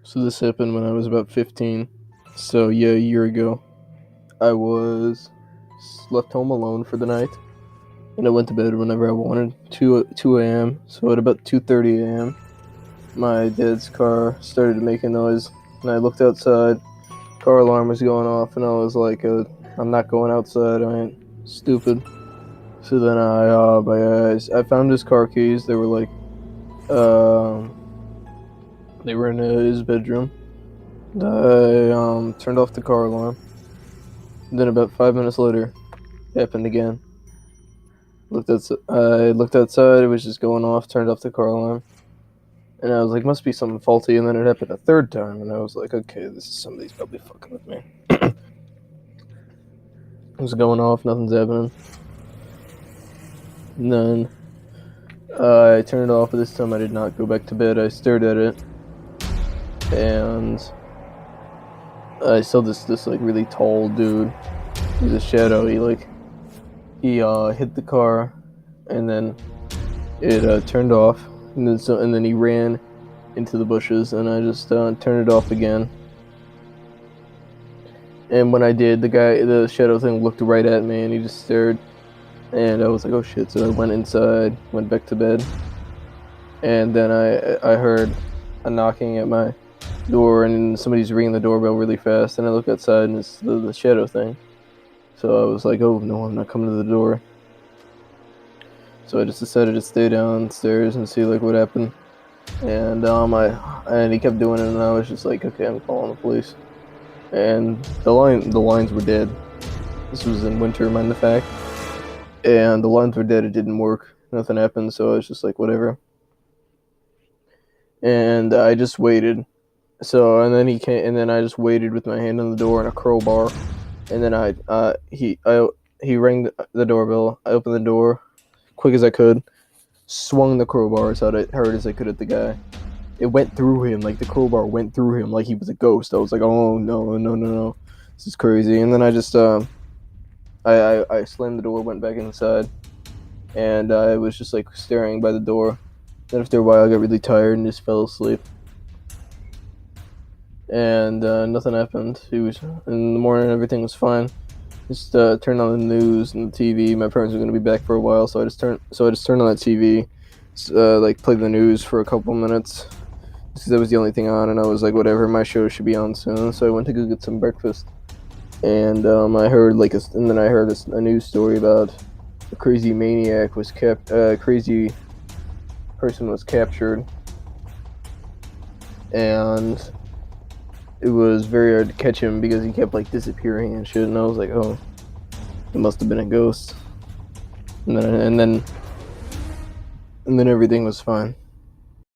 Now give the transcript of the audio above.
So this happened when I was about 15. So yeah, a year ago, I was left home alone for the night, and I went to bed whenever I wanted. 2 a.m. So at about 2:30 a.m., my dad's car started making noise, and I looked outside. Car alarm was going off, and I was like, "I'm not going outside. I ain't stupid." So then I found his car keys. Um, they were in his bedroom. I turned off the car alarm. Then about 5 minutes later, it happened again. I looked outside. It was just going off. Turned off the car alarm, and I was like, "Must be something faulty." And then it happened a third time, and I was like, "Okay, this is somebody's probably fucking with me." It was going off. Nothing's happening. And then I turned it off. But this time, I did not go back to bed. I stared at it, and I saw this like really tall dude. He's a shadow. He hit the car, and then it turned off, and then he ran into the bushes, and I just turned it off again. And when I did, the shadow thing looked right at me, and he just stared, and I was like, "Oh shit!" So I went inside, went back to bed, and then I heard a knocking at my door, and somebody's ringing the doorbell really fast, and I look outside, and it's the shadow thing. So I was like, "Oh no, I'm not coming to the door." So I just decided to stay downstairs and see like what happened. And he kept doing it, and I was just like, "Okay, I'm calling the police." And the lines were dead. This was in winter, mind the fact. And the lines were dead. It didn't work. Nothing happened. So I was just like, whatever. And I just waited. So and then he came, and then I just waited with my hand on the door and a crowbar. And then he rang the doorbell. I opened the door, quick as I could, swung the crowbar as hard as I could at the guy. It went through him, like the crowbar went through him like he was a ghost. I was like, "Oh no, no, no, no, this is crazy." And then I just I slammed the door, went back inside, and I was just like staring by the door. Then after a while, I got really tired and just fell asleep. And nothing happened. In the morning, everything was fine. Just turned on the news and the TV. My parents were gonna be back for a while, so I just turned on the TV, like played the news for a couple minutes. Because that was the only thing on, and I was like, whatever, my show should be on soon. So I went to go get some breakfast, and I heard and then I heard a news story about a crazy maniac crazy person was captured, and it was very hard to catch him because he kept like disappearing and shit. And I was like, oh, it must have been a ghost. And then everything was fine.